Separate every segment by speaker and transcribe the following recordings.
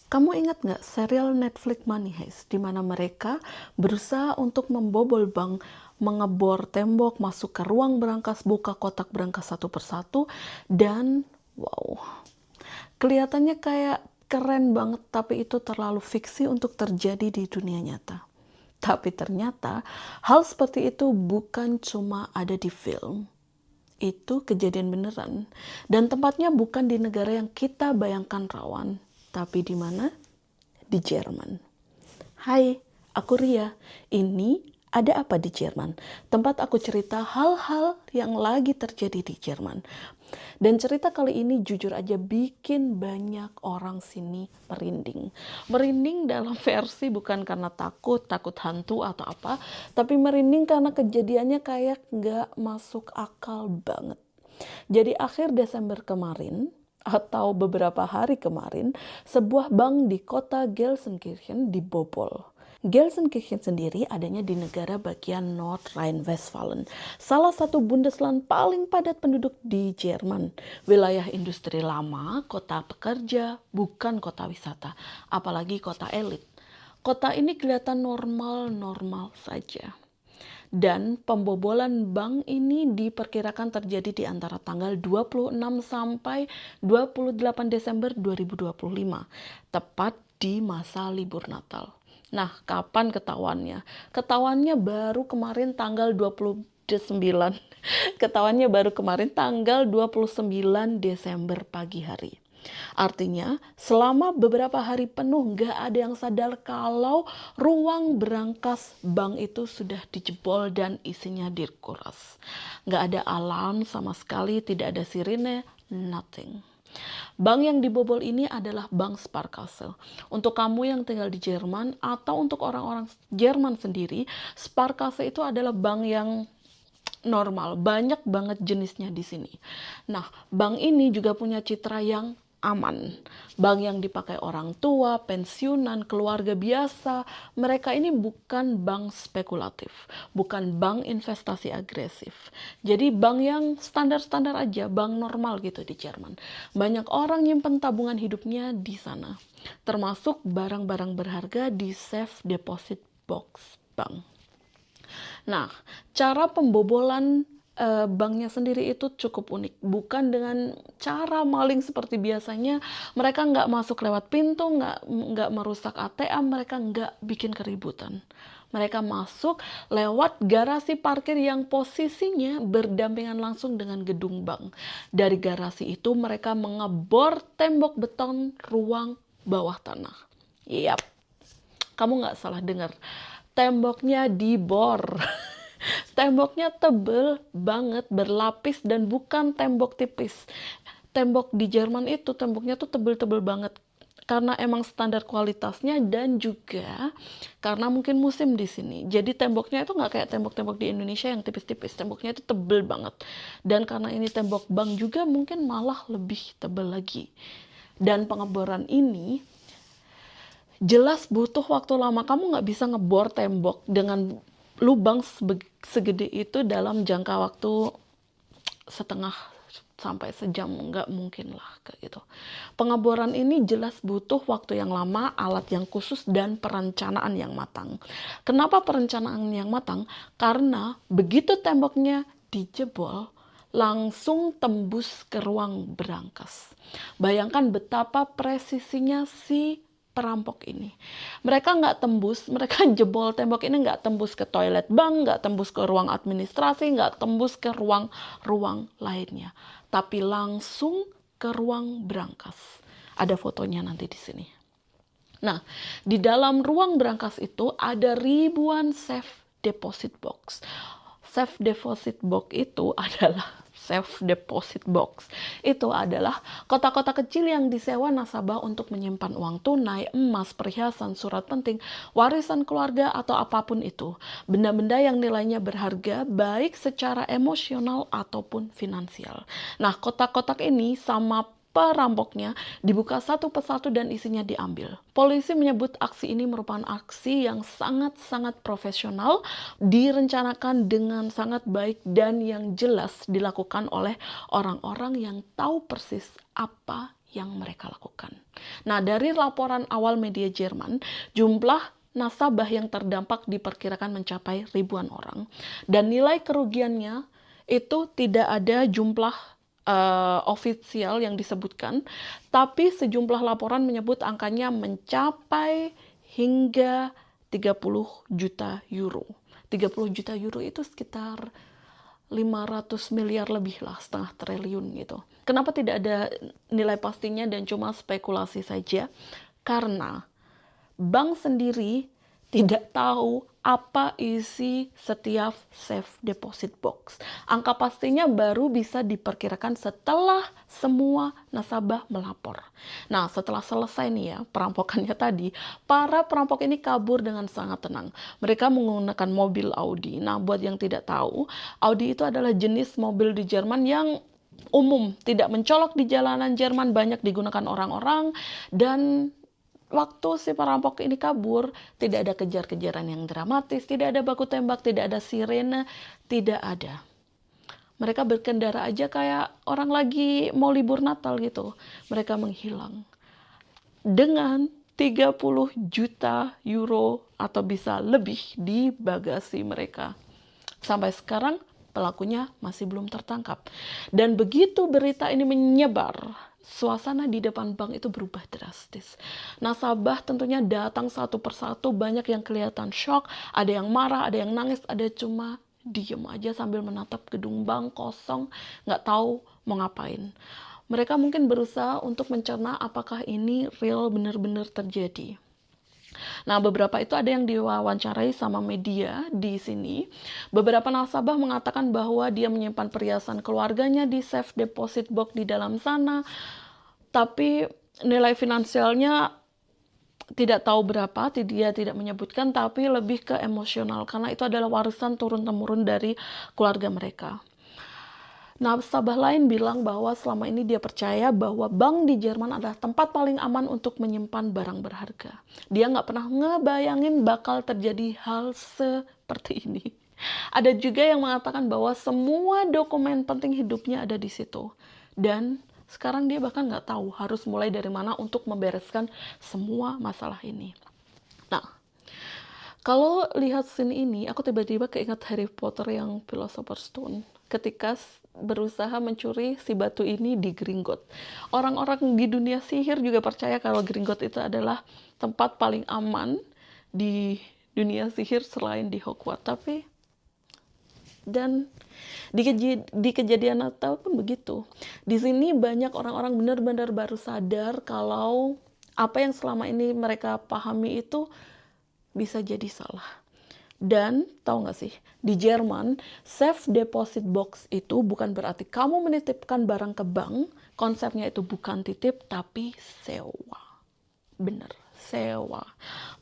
Speaker 1: Kamu ingat nggak serial Netflix Money Heist, di mana mereka berusaha untuk membobol bank, mengebor tembok, masuk ke ruang berangkas, buka kotak berangkas satu persatu, dan wow, kelihatannya kayak keren banget, tapi itu terlalu fiksi untuk terjadi di dunia nyata. Tapi ternyata hal seperti itu bukan cuma ada di film. Itu kejadian beneran. Dan tempatnya bukan di negara yang kita bayangkan rawan, tapi di mana? Di Jerman. Hai, aku Ria. Ini ada apa di Jerman? Tempat aku cerita hal-hal yang lagi terjadi di Jerman. Dan cerita kali ini jujur aja bikin banyak orang sini merinding. Merinding dalam versi bukan karena takut hantu atau apa, tapi merinding karena kejadiannya kayak nggak masuk akal banget. Jadi akhir Desember kemarin, atau beberapa hari kemarin, sebuah bank di kota Gelsenkirchen dibobol. Gelsenkirchen sendiri adanya di negara bagian North Rhine-Westphalia, salah satu Bundesland paling padat penduduk di Jerman. Wilayah industri lama, kota pekerja, bukan kota wisata, apalagi kota elit. Kota ini kelihatan normal-normal saja. Dan pembobolan bank ini diperkirakan terjadi di antara tanggal 26 sampai 28 Desember 2025, tepat di masa libur Natal. Nah, kapan ketahuannya? Ketahuannya baru kemarin tanggal 29. Ketahuannya baru kemarin tanggal 29 Desember pagi hari. Artinya, selama beberapa hari penuh nggak ada yang sadar kalau ruang berangkas bank itu sudah dijebol dan isinya dikuras. Nggak ada alarm sama sekali, tidak ada sirene, nothing. Bank yang dibobol ini adalah Bank Sparkasse. Untuk kamu yang tinggal di Jerman atau untuk orang-orang Jerman sendiri, Sparkasse itu adalah bank yang normal, banyak banget jenisnya di sini. Nah, bank ini juga punya citra yang aman. Bank yang dipakai orang tua, pensiunan, keluarga biasa. Mereka ini bukan bank spekulatif, bukan bank investasi agresif. Jadi bank yang standar-standar aja, bank normal gitu di Jerman. Banyak orang nyimpen tabungan hidupnya di sana, termasuk barang-barang berharga di safe deposit box bank. Nah, cara pembobolan banknya sendiri itu cukup unik. Bukan dengan cara maling seperti biasanya. Mereka nggak masuk lewat pintu, nggak merusak ATM, mereka nggak bikin keributan. Mereka masuk lewat garasi parkir yang posisinya berdampingan langsung dengan gedung bank. Dari garasi itu mereka mengebor tembok beton ruang bawah tanah. Yap, kamu nggak salah dengar. Temboknya dibor. Temboknya tebel banget, berlapis, dan bukan tembok tipis. Tembok di Jerman itu temboknya tuh tebel-tebel banget. Karena emang standar kualitasnya dan juga karena mungkin musim di sini. Jadi temboknya itu nggak kayak tembok-tembok di Indonesia yang tipis-tipis. Temboknya itu tebel banget. Dan karena ini tembok bank juga mungkin malah lebih tebel lagi. Dan pengeboran ini jelas butuh waktu lama. Kamu nggak bisa ngebor tembok dengan lubang segede itu dalam jangka waktu setengah sampai sejam, nggak mungkin lah kayak gitu. Pengeboran ini jelas butuh waktu yang lama, alat yang khusus, dan perencanaan yang matang. Kenapa perencanaan yang matang? Karena begitu temboknya dijebol, langsung tembus ke ruang berangkas. Bayangkan betapa presisinya si perampok ini. Mereka nggak tembus, mereka jebol tembok ini nggak tembus ke toilet bank, nggak tembus ke ruang administrasi, nggak tembus ke ruang-ruang lainnya, tapi langsung ke ruang berangkas. Ada fotonya nanti di sini. Nah, di dalam ruang berangkas itu ada ribuan safe deposit box. Safe deposit box itu adalah kotak-kotak kecil yang disewa nasabah untuk menyimpan uang tunai, emas, perhiasan, surat penting, warisan keluarga, atau apapun itu. Benda-benda yang nilainya berharga baik secara emosional ataupun finansial. Nah, kotak-kotak ini sama perampoknya dibuka satu persatu dan isinya diambil. Polisi menyebut aksi ini merupakan aksi yang sangat-sangat profesional, direncanakan dengan sangat baik, dan yang jelas dilakukan oleh orang-orang yang tahu persis apa yang mereka lakukan. Nah, dari laporan awal media Jerman, jumlah nasabah yang terdampak diperkirakan mencapai ribuan orang. Dan nilai kerugiannya itu tidak ada jumlah ofisial yang disebutkan, tapi sejumlah laporan menyebut angkanya mencapai hingga 30 juta euro. 30 juta euro itu sekitar 500 miliar lebih lah, setengah triliun gitu. Kenapa tidak ada nilai pastinya dan cuma spekulasi saja? Karena bank sendiri tidak tahu apa isi setiap safe deposit box. Angka pastinya baru bisa diperkirakan setelah semua nasabah melapor. Nah, setelah selesai nih ya perampokannya tadi, para perampok ini kabur dengan sangat tenang. Mereka menggunakan mobil Audi. Nah, buat yang tidak tahu, Audi itu adalah jenis mobil di Jerman yang umum, tidak mencolok di jalanan Jerman, banyak digunakan orang-orang, dan waktu si perampok ini kabur, tidak ada kejar-kejaran yang dramatis, tidak ada baku tembak, tidak ada sirene, tidak ada. Mereka berkendara aja kayak orang lagi mau libur Natal gitu. Mereka menghilang. Dengan 30 juta euro atau bisa lebih di bagasi mereka. Sampai sekarang pelakunya masih belum tertangkap. Dan begitu berita ini menyebar, suasana di depan bank itu berubah drastis. Nasabah tentunya datang satu persatu, banyak yang kelihatan shock, ada yang marah, ada yang nangis, ada cuma diem aja sambil menatap gedung bank kosong, nggak tahu mau ngapain. Mereka mungkin berusaha untuk mencerna apakah ini real benar-benar terjadi. Nah, beberapa itu ada yang diwawancarai sama media di sini. Beberapa nasabah mengatakan bahwa dia menyimpan perhiasan keluarganya di safe deposit box di dalam sana, tapi nilai finansialnya tidak tahu berapa, dia tidak menyebutkan, tapi lebih ke emosional karena itu adalah warisan turun-temurun dari keluarga mereka. Nasabah lain bilang bahwa selama ini dia percaya bahwa bank di Jerman adalah tempat paling aman untuk menyimpan barang berharga. Dia nggak pernah ngebayangin bakal terjadi hal seperti ini. Ada juga yang mengatakan bahwa semua dokumen penting hidupnya ada di situ. Dan sekarang dia bahkan nggak tahu harus mulai dari mana untuk membereskan semua masalah ini. Nah, kalau lihat scene ini, aku tiba-tiba keingat Harry Potter yang Philosopher's Stone. Ketika berusaha mencuri si batu ini di Gringotts. Orang-orang di dunia sihir juga percaya kalau Gringotts itu adalah tempat paling aman di dunia sihir selain di Hogwarts. Tapi dan di kejadian Natal pun begitu. Di sini banyak orang-orang benar-benar baru sadar kalau apa yang selama ini mereka pahami itu bisa jadi salah. Dan tahu nggak sih, di Jerman, safe deposit box itu bukan berarti kamu menitipkan barang ke bank. Konsepnya itu bukan titip, tapi sewa. Bener, sewa.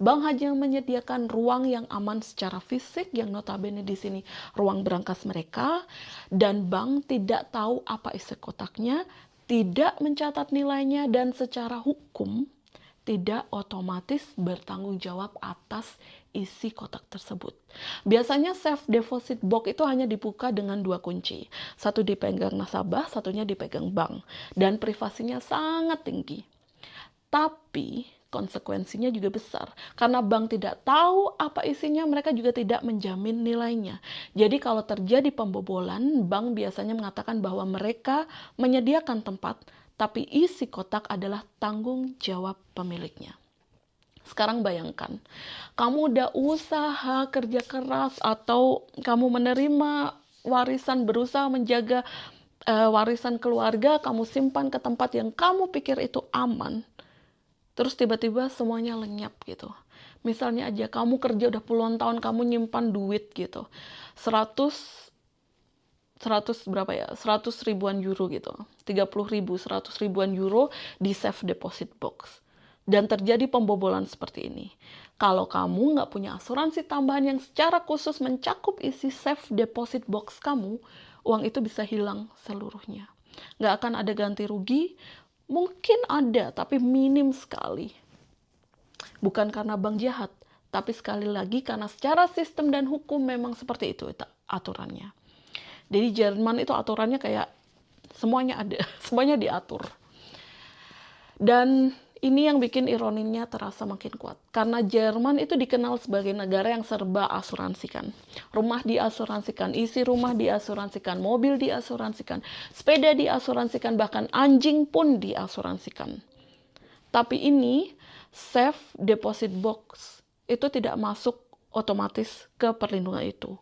Speaker 1: Bank hanya menyediakan ruang yang aman secara fisik, yang notabene di sini ruang berangkas mereka, dan bank tidak tahu apa isi kotaknya, tidak mencatat nilainya, dan secara hukum tidak otomatis bertanggung jawab atas isi kotak tersebut. Biasanya safe deposit box itu hanya dibuka dengan 2 kunci. Satu dipegang nasabah, satunya dipegang bank. Dan privasinya sangat tinggi. Tapi konsekuensinya juga besar. Karena bank tidak tahu apa isinya, mereka juga tidak menjamin nilainya. Jadi kalau terjadi pembobolan, bank biasanya mengatakan bahwa mereka menyediakan tempat, tapi isi kotak adalah tanggung jawab pemiliknya. Sekarang bayangkan, kamu udah usaha kerja keras atau kamu menerima warisan, berusaha menjaga warisan keluarga, kamu simpan ke tempat yang kamu pikir itu aman. Terus tiba-tiba semuanya lenyap gitu. Misalnya aja kamu kerja udah puluhan tahun, kamu nyimpan duit gitu. 100 berapa ya? 100 ribuan euro gitu. 30 ribu, 100 ribuan euro di safe deposit box. Dan terjadi pembobolan seperti ini. Kalau kamu nggak punya asuransi tambahan yang secara khusus mencakup isi safe deposit box kamu, uang itu bisa hilang seluruhnya. Nggak akan ada ganti rugi, mungkin ada, tapi minim sekali. Bukan karena bank jahat, tapi sekali lagi karena secara sistem dan hukum memang seperti itu aturannya. Jadi Jerman itu aturannya kayak semuanya ada, semuanya diatur. Dan ini yang bikin ironinya terasa makin kuat. Karena Jerman itu dikenal sebagai negara yang serba asuransikan. Rumah diasuransikan, isi rumah diasuransikan, mobil diasuransikan, sepeda diasuransikan, bahkan anjing pun diasuransikan. Tapi ini, safe deposit box itu tidak masuk otomatis ke perlindungan itu.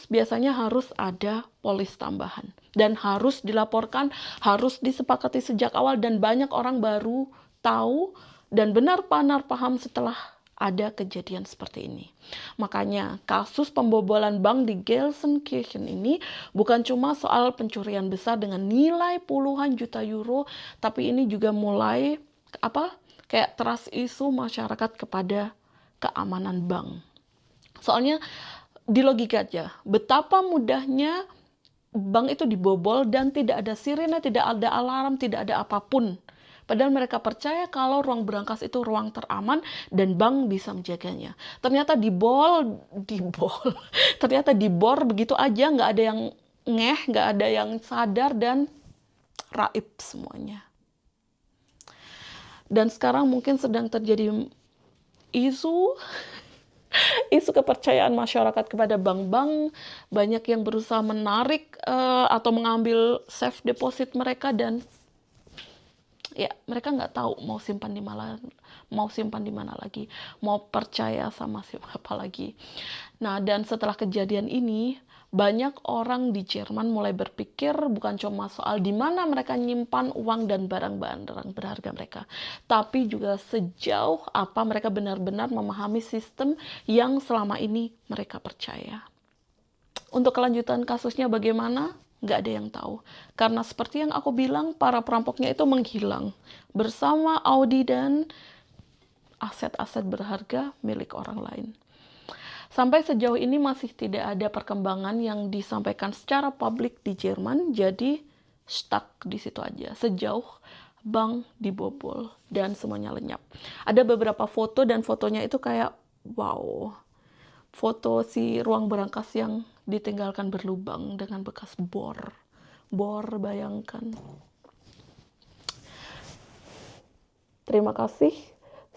Speaker 1: Biasanya harus ada polis tambahan. Dan harus dilaporkan, harus disepakati sejak awal, dan banyak orang baru tahu dan benar-benar paham setelah ada kejadian seperti ini. Makanya kasus pembobolan bank di Gelsenkirchen ini bukan cuma soal pencurian besar dengan nilai puluhan juta euro, tapi ini juga mulai kayak trust isu masyarakat kepada keamanan bank. Soalnya di logika aja, betapa mudahnya bank itu dibobol dan tidak ada sirene, tidak ada alarm, tidak ada apapun. Padahal mereka percaya kalau ruang berangkas itu ruang teraman dan bank bisa menjaganya. Ternyata ternyata dibor begitu aja, nggak ada yang nggak ada yang sadar dan raib semuanya. Dan sekarang mungkin sedang terjadi isu kepercayaan masyarakat kepada bank-bank, banyak yang berusaha menarik atau mengambil safe deposit mereka, dan ya mereka nggak tahu mau simpan di mana lagi, mau percaya sama siapa lagi. Nah, dan setelah kejadian ini, banyak orang di Jerman mulai berpikir bukan cuma soal di mana mereka nyimpan uang dan barang-barang berharga mereka, tapi juga sejauh apa mereka benar-benar memahami sistem yang selama ini mereka percaya. Untuk kelanjutan kasusnya bagaimana? Nggak ada yang tahu. Karena seperti yang aku bilang, para perampoknya itu menghilang bersama Audi dan aset-aset berharga milik orang lain. Sampai sejauh ini masih tidak ada perkembangan yang disampaikan secara publik di Jerman, jadi stuck di situ aja. Sejauh bank dibobol dan semuanya lenyap. Ada beberapa foto dan fotonya itu kayak wow. Foto si ruang berangkas yang ditinggalkan berlubang dengan bekas bor. Bayangkan. Terima kasih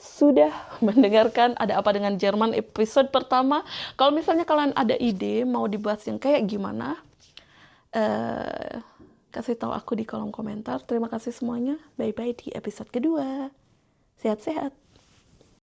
Speaker 1: sudah mendengarkan Ada Apa Dengan Jerman episode pertama. Kalau misalnya kalian ada ide mau dibahas yang kayak gimana, kasih tahu aku di kolom komentar. Terima kasih semuanya. Bye-bye di episode kedua. Sehat-sehat.